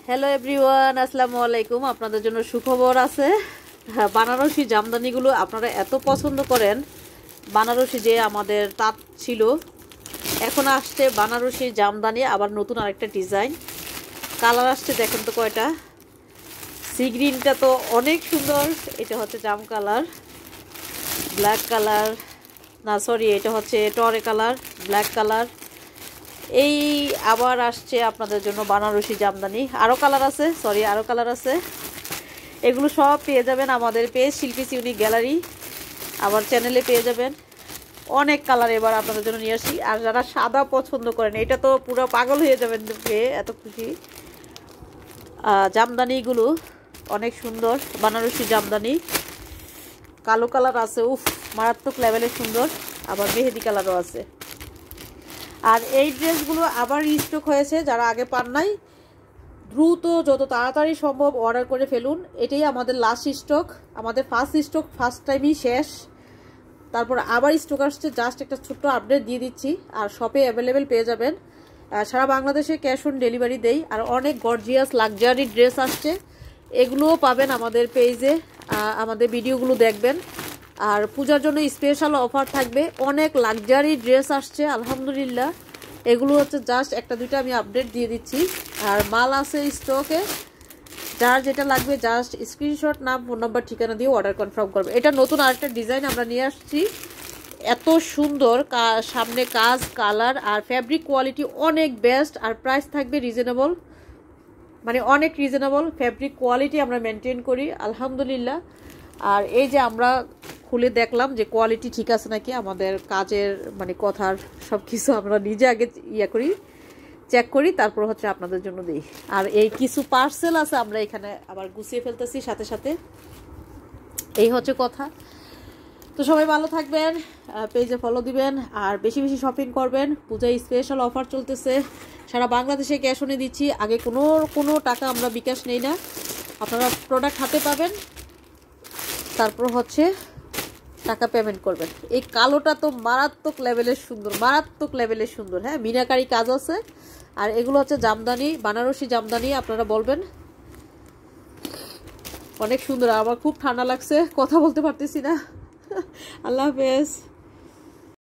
Hello everyone, আসসালামু আলাইকুম। আপনাদের জন্য সুখবর আছে। হ্যাঁ, বানারসি জামদানিগুলো আপনারা এত পছন্দ করেন। বানারসি যে আমাদের তাঁত ছিল, এখন আসছে বানারসি জামদানি, আবার নতুন আরেকটা ডিজাইন কালার আসছে। দেখেন তো কয়টা। সি গ্রিনটা তো অনেক সুন্দর, এটা হচ্ছে জাম কালার, ব্ল্যাক কালার, না সরি এটা হচ্ছে টরে কালার, ব্ল্যাক কালার। এই আবার আসছে আপনাদের জন্য বানারসি জামদানি, আরও কালার আছে, সরি আরও কালার আছে। এগুলো সব পেয়ে যাবেন আমাদের পেজ শিল্পীস ইউনিক গ্যালারি, আমার চ্যানেলে পেয়ে যাবেন। অনেক কালার এবার আপনাদের জন্য নিয়ে আসি। আর যারা সাদা পছন্দ করেন, এটা তো পুরো পাগল হয়ে যাবেন পেয়ে, এত খুশি। জামদানিগুলো অনেক সুন্দর, বানারসি জামদানি। কালো কালার আছে, উফ মারাত্মক লেভেলের সুন্দর, আবার মেহেদি কালারও আছে। আর এই ড্রেসগুলো আবার রিস্টক হয়েছে, যারা আগে পান নাই দ্রুত যত তাড়াতাড়ি সম্ভব অর্ডার করে ফেলুন। এটাই আমাদের লাস্ট স্টক, আমাদের ফার্স্ট স্টক ফার্স্ট টাইমই শেষ। তারপর আবার স্টক আসছে, জাস্ট একটা ছোট্ট আপডেট দিয়ে দিচ্ছি। আর শপে অ্যাভেলেবেল পেয়ে যাবেন, সারা বাংলাদেশে ক্যাশ অন ডেলিভারি দেই। আর অনেক গর্জিয়াস লাক্সারি ড্রেস আসছে, এগুলোও পাবেন আমাদের পেজে, আমাদের ভিডিওগুলো দেখবেন। আর পূজার জন্য স্পেশাল অফার থাকবে, অনেক লাক্সারি ড্রেস আসছে আলহামদুলিল্লাহ। এগুলো হচ্ছে জাস্ট একটা দুইটা আমি আপডেট দিয়ে দিচ্ছি। আর মাল আছে স্টকে, যার যেটা লাগবে জাস্ট স্ক্রিনশট, নাম, ফোন নাম্বার, ঠিকানা দিয়ে অর্ডার কনফার্ম করবে। এটা নতুন আরেকটা ডিজাইন আমরা নিয়ে আসছি, এত সুন্দর, সামনে কাজ, কালার আর ফ্যাব্রিক কোয়ালিটি অনেক বেস্ট। আর প্রাইস থাকবে রিজনেবল, মানে অনেক রিজনেবল। ফ্যাব্রিক কোয়ালিটি আমরা মেনটেন করি আলহামদুলিল্লাহ। আর এই যে আমরা খুলে দেখলাম যে কোয়ালিটি ঠিক আছে নাকি, আমাদের কাজের মানে কথার সব কিছু আমরা নিজে আগে করি, চেক করি, তারপর হচ্ছে আপনাদের জন্য দিই। আর এই কিছু পার্সেল আছে, আমরা এখানে আবার গুছিয়ে ফেলতেছি সাথে সাথে, এই হচ্ছে কথা। তো সবাই ভালো থাকবেন, পেজে ফলো দিবেন আর বেশি বেশি শপিং করবেন। পূজায় স্পেশাল অফার চলতেছে, সারা বাংলাদেশে ক্যাশ অনে দিচ্ছি। আগে কোনো টাকা আমরা বিকাশ নেই না, আপনারা প্রোডাক্ট হাতে পাবেন, তারপর হচ্ছে টাকা পেমেন্ট করবেন। এই কালোটা তো মারাত্মক লেভেলের সুন্দর, মারাত্মক লেভেলের সুন্দর। হ্যাঁ, মিনাকারি কাজ আছে। আর এগুলো হচ্ছে জামদানি, বানারসি জামদানি, আপনারা বলবেন। অনেক সুন্দর, আমার খুব ঠান্ডা লাগছে, কথা বলতে পারতেছি না। আল্লাহ হাফেজ।